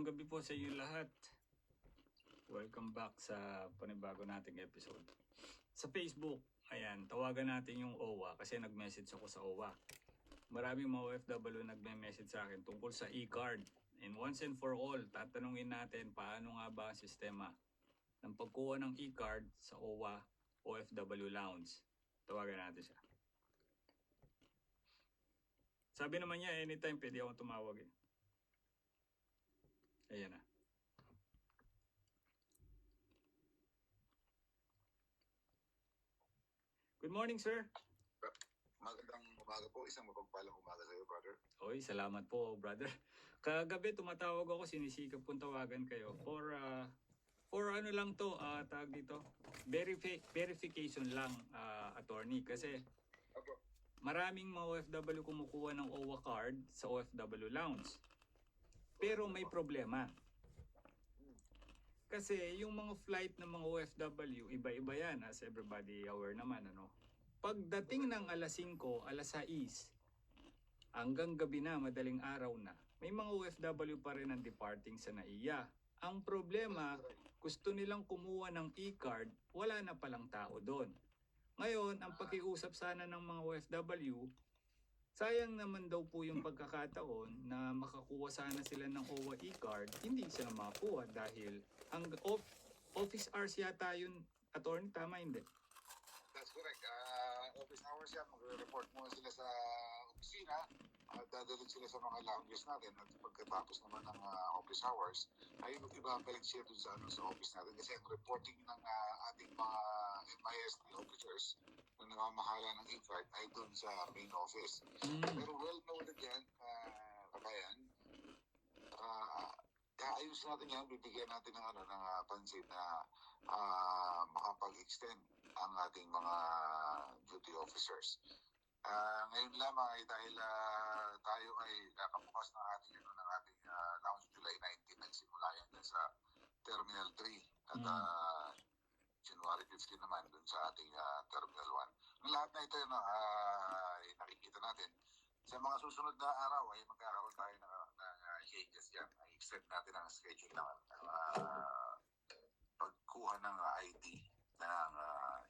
gabi po sa inyo lahat. Welcome back sa panibago nating episode. Sa Facebook, ayan, tawagan natin yung OWA kasi nag-message ako sa OWA. Maraming mga OFW nagme-message sa akin tungkol sa e-card. And once and for all, tatanungin natin paano nga ba ang sistema ng pagkuha ng e-card sa OWA OFW Lounge. Tawagan natin siya. Sabi naman niya, anytime pwede akong tumawag eh. Ayan na. Good morning, sir. Magandang umaga po. Isang mapagpalang umaga sa iyo, brother. Oy, salamat po, brother. Kagabi tumatawag ako, sinisikap kong tawagan kayo for ano lang to, tawag dito, verification lang, attorney. Kasi Opo. maraming mga OFW kumukuha ng OWA card sa OFW Lounge. Pero may problema. Kasi yung mga flight ng mga OFW, iba-iba yan, as everybody aware naman, ano. Pagdating ng alas 5, alas 6, hanggang gabi na, madaling araw na, may mga OFW pa rin ang departing sa NAIA. Ang problema, gusto nilang kumuha ng e-card, wala na palang tao doon. Ngayon, ang pakiusap sana ng mga OFW, sayang naman daw po yung pagkakataon na makakuha sana sila ng OWA e-card, hindi sila makakuha dahil ang office hours yata yun, attorney, tama hindi? That's correct. Office hours yan. Mag-report muna sila sa opisina at dadalhin sila sa mga lounges natin at pagkatapos naman ng office hours ay ibabalik siya dun sa office natin kasi ang reporting ng ating mga MISD officers na namamahala ng e-card ay dun sa main office. Pero well noted yan, kabayan, ayusin natin yan, bibigyan natin ng pansin na makapag-extend ang ating mga duty officers. Ngayon lamang ay dahil tayo ay kakabukas ng ating lounge July 19, nagsimula yan dun sa Terminal 3 at January 15 naman dun sa ating Terminal 1. Ang lahat na ito ay nakikita natin. Sa mga susunod na araw ay magkakaroon tayo ng changes yan. Ay extend natin ang schedule ng pagkuha ng ID ng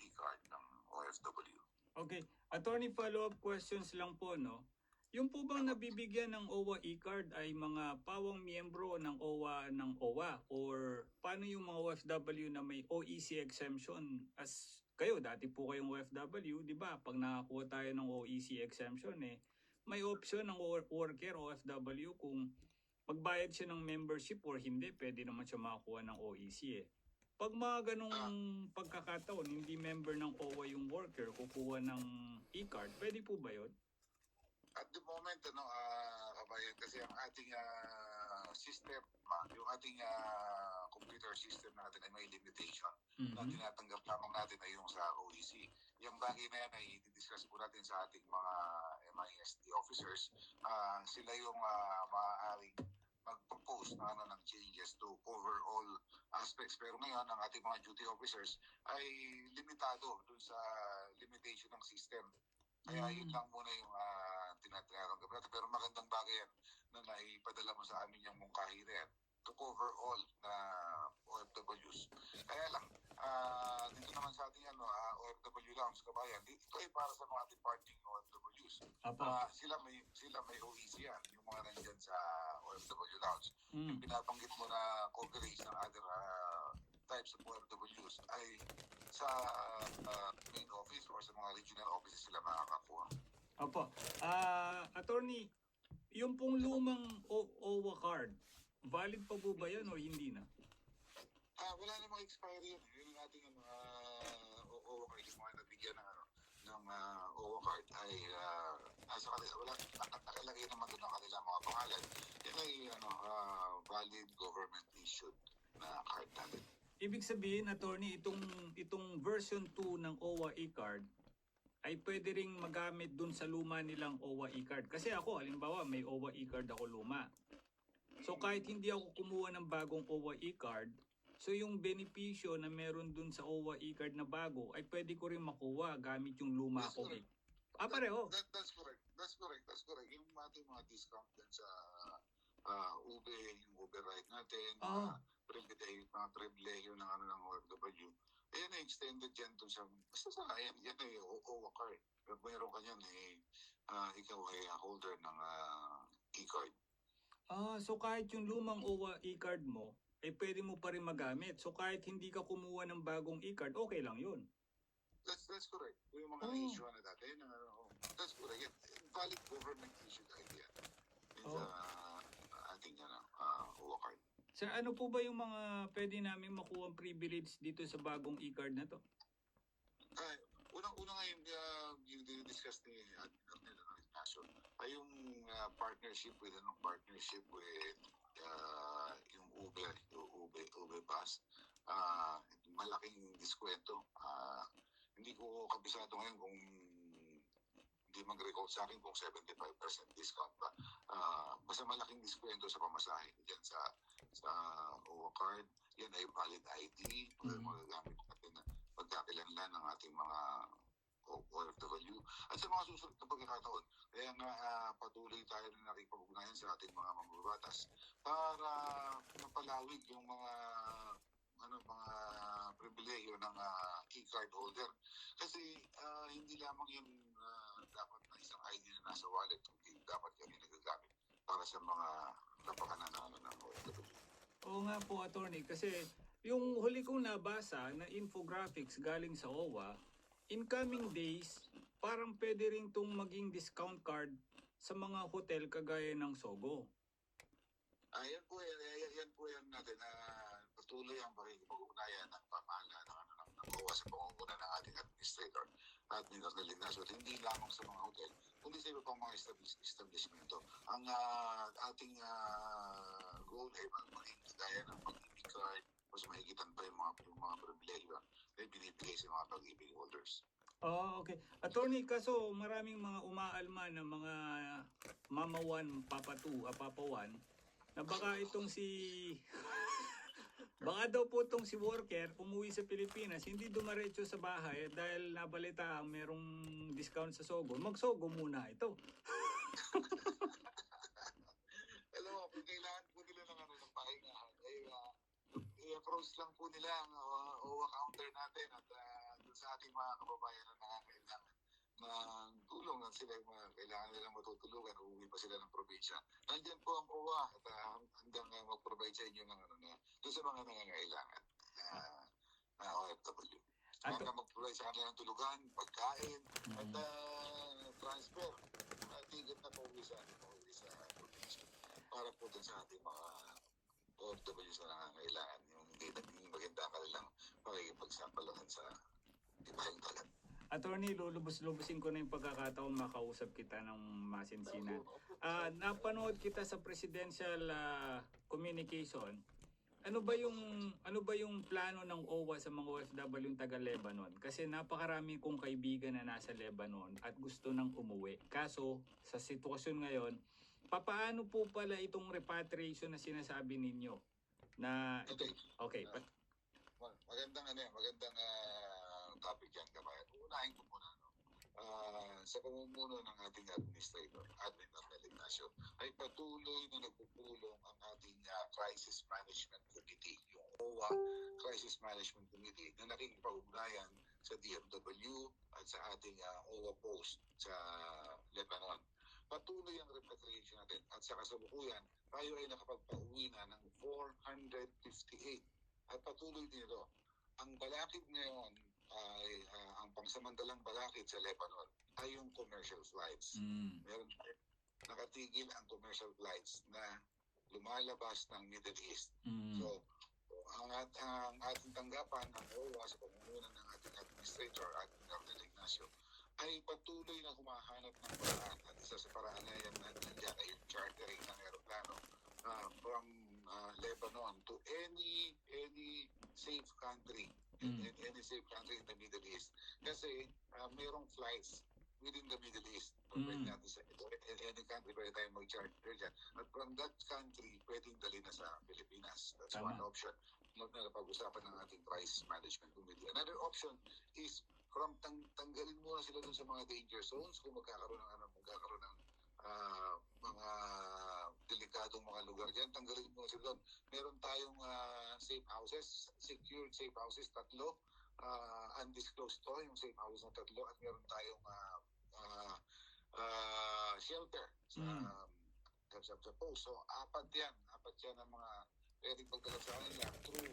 e-card ng OFW. Okay. Attorney, follow-up questions lang po, no? Yung po bang nabibigyan ng OWA e-card ay mga pawang miyembro ng OWA or paano yung mga OFW na may OEC exemption? As kayo, dati po kayong OFW, di ba? Pag nakakuha tayo ng OEC exemption may option ng worker OFW kung magbayad siya ng membership or hindi, pwede naman siya makakuha ng OEC Pag mga ganong pagkakataon, hindi member ng OWA yung worker, kukuha ng e-card, pwede po ba yun? At the moment, kabayan, kasi ang ating system, yung ating computer system natin ay may limitation na tinatanggap lamang natin ay yung sa OEC. Yung bagay na yan ay i-discuss po natin sa ating mga MISD officers. Sila yung maaaring mag-propose ng changes to cover all aspects. Pero ngayon, ang ating mga duty officers ay limitado dun sa limitation ng system. Kaya yun lang muna yung tinatanggap natin. Pero magandang bagay yan na naipadala mo sa amin yung mungkahi na yan to cover all na OFWs. Kaya lang, dito naman sa ating OFW Lounge, kabayan, ito ay para sa mga departing OFWs. Sila may OEC yan, yung mga nandyan sa OFW Lounge. Yung binabanggit mo na coverage ng other types of OFWs ay sa main office or sa mga regional offices sila makakakuha. Opo. Attorney, yung pong lumang OWA card, valid pa po ba yan o hindi na? Wala namang expiry yun. Yung ating mga OWA card, yung mga nabigyan ng OWA card ay nasa kanila. Wala, nakalagay naman doon ang kanila mga pangalan. Yan ay valid government issued na card natin. Ibig sabihin, attorney, itong version 2 ng OWA e-card ay pwede ring magamit dun sa luma nilang OWA e-card. Kasi ako, halimbawa, may OWA e-card ako luma. So kahit hindi ako kumuha ng bagong OWA e-card, so yung benepisyo na meron dun sa OWA e-card na bago ay pwede ko rin makuha gamit yung luma ko. Pareho. That's correct. Yung ating mga discount din sa ube, yung Uber ride natin, Ah, mga pribileyo ng ng OFW. Ayan ay extended dyan dun sa, basta sa, yan ay OWA card. Pero meron ka yan ikaw ay holder ng e-card. so kahit yung lumang OWA e-card mo, ay pwede mo pa rin magamit. So kahit hindi ka kumuha ng bagong e-card, okay lang yun. That's correct. Yung mga Oh. na-issue na dati, that's correct. Yan, valid government issued ID yan. In Oh. ating OWA card. Sir, ano po ba yung mga pwede namin makuha privilege dito sa bagong e-card na to? Unang-una nga yung discuss ni Admin Ignacio ay yung partnership with yung Uber bus. Malaking diskwento. Hindi ko kabisado ngayon kung hindi mag-recall sa akin kung 75% discount ba. Basta malaking diskwento sa pamasahe diyan sa OWA card. Yan ay valid ID. Magagamit natin na pagkakilanlan ng ating mga OFW. At sa mga susunod na pagkakataon, kaya nga patuloy tayo na nakipag-ugnayan sa ating mga mambabatas para mapalawig yung mga pribileyo ng e-card holder. Kasi hindi lamang yun dapat na isang ID na nasa wallet, kundi dapat yan nagagamit para sa mga napakanan ng OFW. Oo nga po, attorney, kasi yung huli kong nabasa na infographics galing sa OWA, in coming days, parang pwede rin itong maging discount card sa mga hotel kagaya ng Sogo. Yan po yan natin na patuloy ang pakikipag-ugnayan ng pamahalaan ng OWA sa pangunguna ng ating administrator at Admin Ignacio at hindi lamang sa mga hotel, kundi sa iba pang mga establishmento. Ang ating goal ay maging kagaya ng pag-ibig card o sa mahigitan pa yung mga pribileyo na binibigay sa mga pag-ibig holders. Oh, okay. Attorney, kaso maraming mga umaalma na mga Mama 1, Papa 2, Papa 1, na baka itong baka daw po itong si worker umuwi sa Pilipinas, hindi dumaretso sa bahay dahil nabalita merong discount sa Sogo. Mag-Sogo muna ito. Alam mo, kung kailangan po nila ng pahingahan, i-approach lang po nila ang OWA counter natin at dun sa ating mga kababayan na nangangailangan ng tulong at sila yung mga kailangan nilang matutulungan, uuwi pa sila ng probinsya. Nandiyan po ang OWA at hanggang mag-provide sa inyo ng doon sa mga nangangailangan na OFW. Hanggang mag-provide sa kanila ng tulugan, pagkain, at transfer. Ticket na pauwi sa probinsya. Para po dun sa ating mga OFW na nangangailangan. Yung hindi naging maganda ang kanilang pakikipagsapalahan sa ibang dagat. Attorney, lulubos-lubusin ko na yung pagkakataon makausap kita ng masinsinan. Napanood kita sa presidential communication. Ano ba yung plano ng OWA sa mga OFW yung taga Lebanon? Kasi napakarami kong kaibigan na nasa Lebanon at gusto nang umuwi. Kaso sa sitwasyon ngayon, papaano po pala itong repatriation na sinasabi ninyo? Na okay. Magandang topic yan, kabayan. Unahin ko muna, sa pamumuno ng ating administrator, Admin Ignacio, ay patuloy na nagpupulong ang ating Crisis Management Committee, yung OWA Crisis Management Committee, na nakikipag-ugnayan sa DFW at sa ating OWA post sa Lebanon. Patuloy ang repatriation natin at sa kasalukuyan, tayo ay nakapagpauwi na ng 458 at patuloy din ito. Ang balakid ngayon ay ang pangsamantalang balakid sa Lebanon ay yung commercial flights. Meron nakatigil ang commercial flights na lumalabas ng Middle East. So, ang ating tanggapan ng OWA sa pamumunan ng ating administrator at Admin Ignacio ay patuloy na humahanap ng paraan at isa sa paraan na yan nandiyan ay yung chartering ng aeroplano from Lebanon to any safe country any safe country in the Middle East. Kasi mayroong flights within the Middle East. Pwede natin sa any country pwede tayong mag-charter dyan. At from that country, pwedeng dali na sa Pilipinas. That's one option. Pag-usapan ng ating crisis management committee. Another option is from tanggalin muna sila dun sa mga danger zones kung magkakaroon ng mga delikadong mga lugar dyan, tanggalin mo sila doon. Meron tayong safe houses, secured safe houses, 3. Undisclosed to, yung safe houses na 3. At meron tayong shelter sa post. So, 4 yan. 4 yan ang mga pwedeng pagdala sa kanila through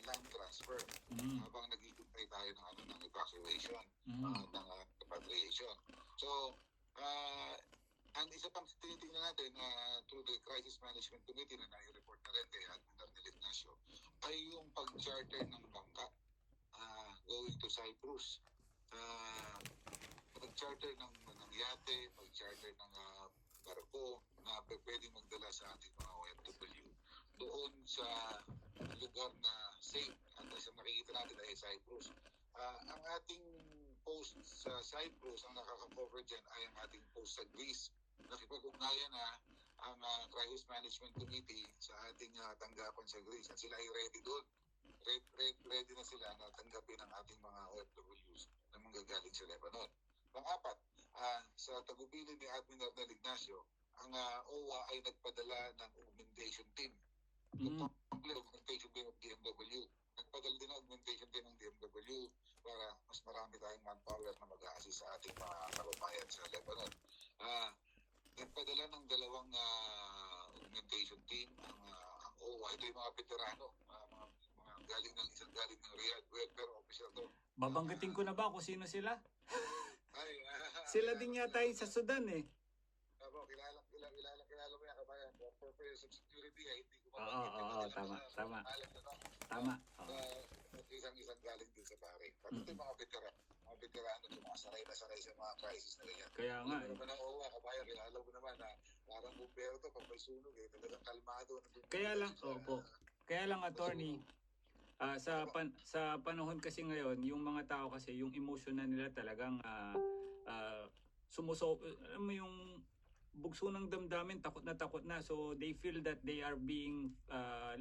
land transfer habang nag-iintay tayo ng evacuation, ng repatriation. So, ang isa pang tinitingnan natin through the Crisis Management Committee na nai-report na rin kay Admiral Ignacio ay yung pag-charter ng bangka going to Cyprus. Pag-charter ng yate, pag-charter ng barko na pwedeng magdala sa ating mga OFW doon sa lugar na safe. At sa makikita natin ay Cyprus. Ang ating post sa Cyprus, ang nakaka-cover dyan ay ang ating post sa Greece. Nakipag-ugnayan na ang Crisis Management Committee sa ating tanggapan sa Greece. At sila ay ready doon. Ready na sila na tanggapin ang ating mga OFWs na manggagaling sa Lebanon. Pang-4, sa tagubilin ni Admiral Ignacio, ang OWA ay nagpadala ng augmentation team. Complete augmentation team of DMW. Nagpadala din ang augmentation team ng DMW para mas marami tayong manpower na mag-a-assist sa ating mga kababayan sa Lebanon. Nagpadala ng 2 augmentation team ang OWA. Ito yung mga veterano, mga galing ng Riyadh, welfare officer to. Babanggitin ko na ba kung sino sila? Sila din yata yung sa Sudan eh. Kilala mo yan, kabayan. For purpose of security, hindi ko mabanggitin. Tama. Isang galing din sa Bahrain. Pati ito yung mga veterano, yung mga sanay sa mga crisis na ganyan. Kaya nga eh. Naman ang OWA, kabayan, kilala mo naman na parang bumbero to, pag may sunog talagang kalmado. Kaya lang attorney, sa panahon kasi ngayon, yung mga tao kasi, yung emotion na nila talagang alam mo yung bugso ng damdamin, takot na. So they feel that they are being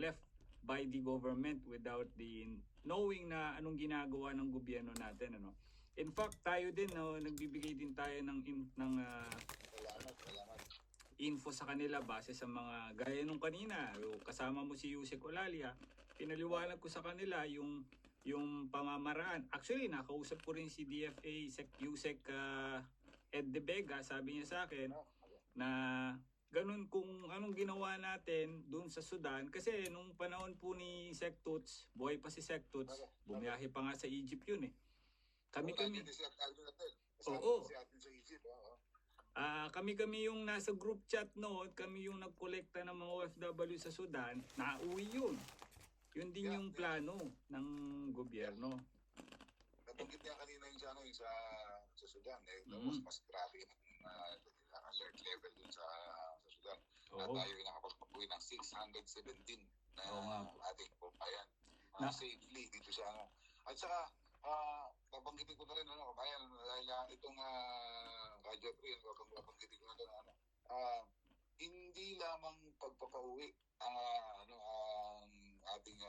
left by the government without the knowing na anong ginagawa ng gobyerno natin, ano. In fact, tayo din nagbibigay din tayo ng info sa kanila base sa mga gaya nung kanina, kasama mo si Yusek Olalia, pinaliwanag ko sa kanila yung pamamaraan. Actually, nakausap ko rin si DFA Yusek Ed De Vega, sabi niya sa akin na ganun kung anong ginawa natin doon sa Sudan. Kasi nung panahon po ni Sec Tuts, buhay pa si Sec Tuts, bumiyahe pa nga sa Egypt yun eh. Kami. Oo. Kami yung nasa group chat noon, kami yung nagkolekta ng mga OFW sa Sudan, nauwi yun. Yun din yung plano ng gobyerno. Nabanggit niya kanina yung sa Sudan. Mas grabe ang alert level dun sa Sudan. Tayo yung nakapagpapuwi ng 617 na ating kabayan safely dito sa At saka, babanggitin ko na rin, kabayan, dahil itong Radyo 3, babanggitin ko na rin, hindi lamang pagpapauwi ang ating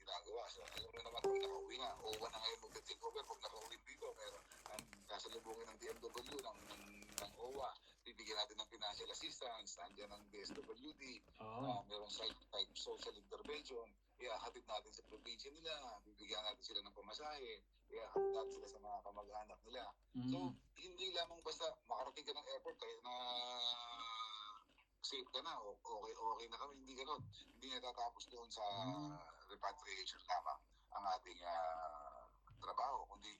ginagawa. So, alam mo naman kung nakauwi na, OWA na ngayon mag-take over. Kung nakauwi dito, meron ang kasalubungin ng DMW, ng OWA. Bibigyan natin ng financial assistance, nandiyan ng DSWD, meron type social intervention, ihahatid natin sa probinsya nila, bibigyan natin sila ng pamasahe, ihahatid natin sila sa mga kamag-anak nila. So, hindi lamang basta makarating ka ng airport kahit na safe ka na, okay na kami, hindi gano'n. Hindi natatapos doon sa repatriation lamang ang ating trabaho, kundi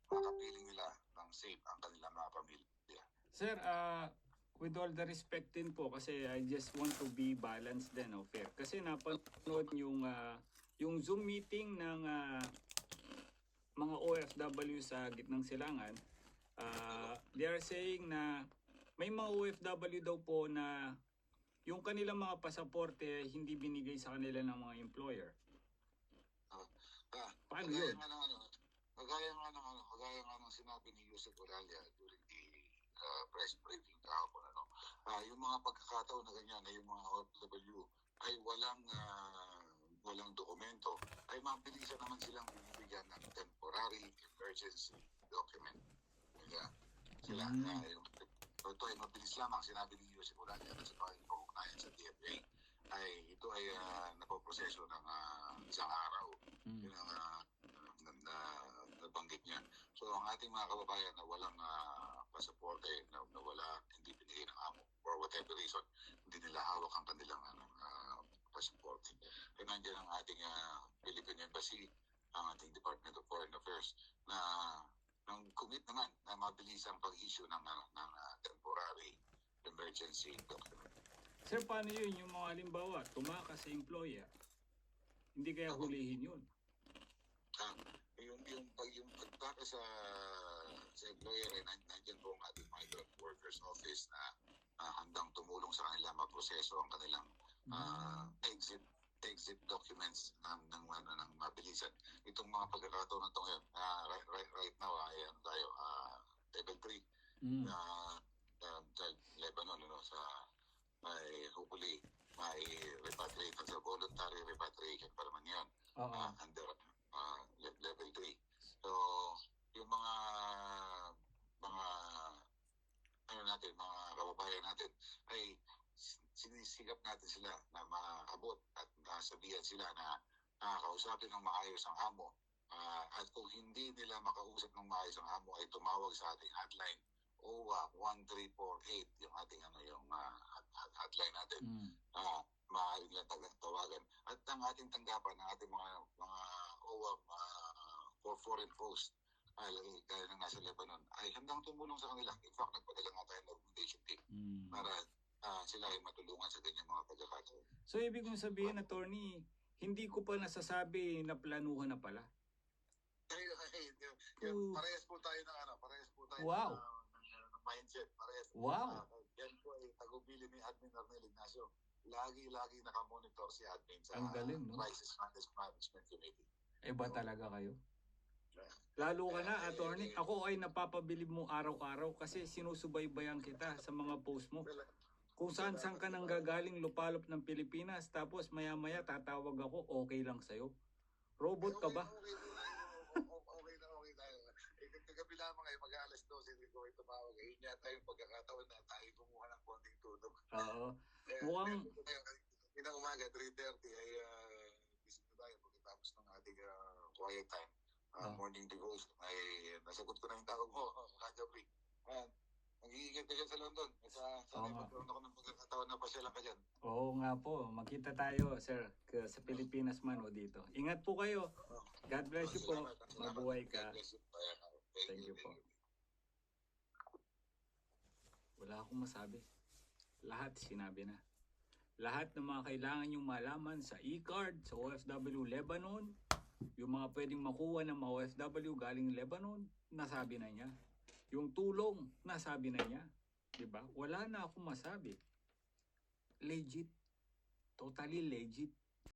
makapiling nila ng safe ang kanilang mga pamilya. Sir, with all the respect din po, kasi I just want to be balanced din, fair. Kasi napanood yung Zoom meeting ng mga OFW sa gitnang silangan, they are saying na may mga OFW daw po na yung kanilang mga pasaporte hindi binigay sa kanila ng mga employer. Paano yun? Kagaya nga ng sinabi ni Yusek Oralia during the press briefing kahapon, yung mga pagkakataon na ganyan na yung mga OFW ay walang dokumento, ay mabilisan naman silang binibigyan ng temporary emergency document. Sila yung ito ay mabilis lamang, sinabi ni Yusuf Urania at sa pag-ugnayan sa DFA, ay ito ay napoproseso ng isang araw. Yun ang nabanggit niya. So ang ating mga kababayan na walang pasaporte, na wala, hindi binigay ng amo, for whatever reason, hindi nila hawak ang kanilang pasaporte. Kaya nandiyan ang ating Philippine Embassy, ang ating Department of Foreign Affairs, na nang commit naman na mabilis ang pag-issue ng temporary emergency document. Sir, paano yun? Yung mga halimbawa, tumakas sa employer, hindi kaya hulihin yun? Yung pagtaka sa employer ay nandiyan po ang ating migrant workers office na handang tumulong sa kanila maproseso ang kanilang exit documents ng mabilisan. Itong mga pagkakataon na ito ngayon, right now ay tayo level 3 sa Lebanon, sa hopefully may repatriate sa voluntary repatriation pa naman yan under level 3. So yung mga mga kababayan natin ay sinisikap natin sila na maabot at sabihan sila na kausapin ng maayos ang amo, at kung hindi nila makausap ng maayos ang amo ay tumawag sa ating hotline OWA 1348, yung ating hotline natin. Maaari nila tawagan. At ang ating tanggapan ng ating mga OWA for foreign post dahil na nasa Lebanon ay handang tumulong sa kanila. In fact, nagpadala nga tayo ng recommendation team para sila ay matulungan sa ganyang mga pagkakataon. So, ibig kong sabihin, attorney, hindi ko pa nasasabi na planuhan na pala. Parehas po tayo ng Wow. ng mindset. Parehas. Wow. Yan po ay tagubili ni Admin Arnel Ignacio. Lagi nakamonitor si Admin sa Ang galing, no? Crisis Management Committee. Ba talaga kayo? Lalo ka na, attorney. Ako ay napapabilib mo araw-araw kasi sinusubaybayan kita sa mga post mo. Kung saan ka nang gagaling lupalop ng Pilipinas, tapos maya-maya tatawag ako, okay lang sa'yo. Robot ka ba? Okay tayo. Kagabi lamang ay mag-alas 12, hindi ko ito tumawag. Yun yata yung pagkakataon na tayo kumuha ng konting tulog. Oo. Mukhang... Inang umaga, 3:30 ay busy na tayo pagkatapos ng ating quiet time. Morning devotion ay nasagot ko na yung tawag mo kagabi. Nag-iingat ka dyan sa London. Sana magkaroon ako ng pagkakataon na pasyalan ka dyan. Oo nga po. Magkita tayo, sir, sa Pilipinas man o dito. Ingat po kayo. God bless you po. Mabuhay ka. Thank you po. Wala akong masabi. Lahat sinabi na. Lahat ng mga kailangan yung malaman sa e-card, sa OFW Lebanon, yung mga pwedeng makuha ng mga OFW galing Lebanon, nasabi na niya. Yung tulong, nasabi na niya. Diba? Wala na akong masabi. Legit. Totally legit.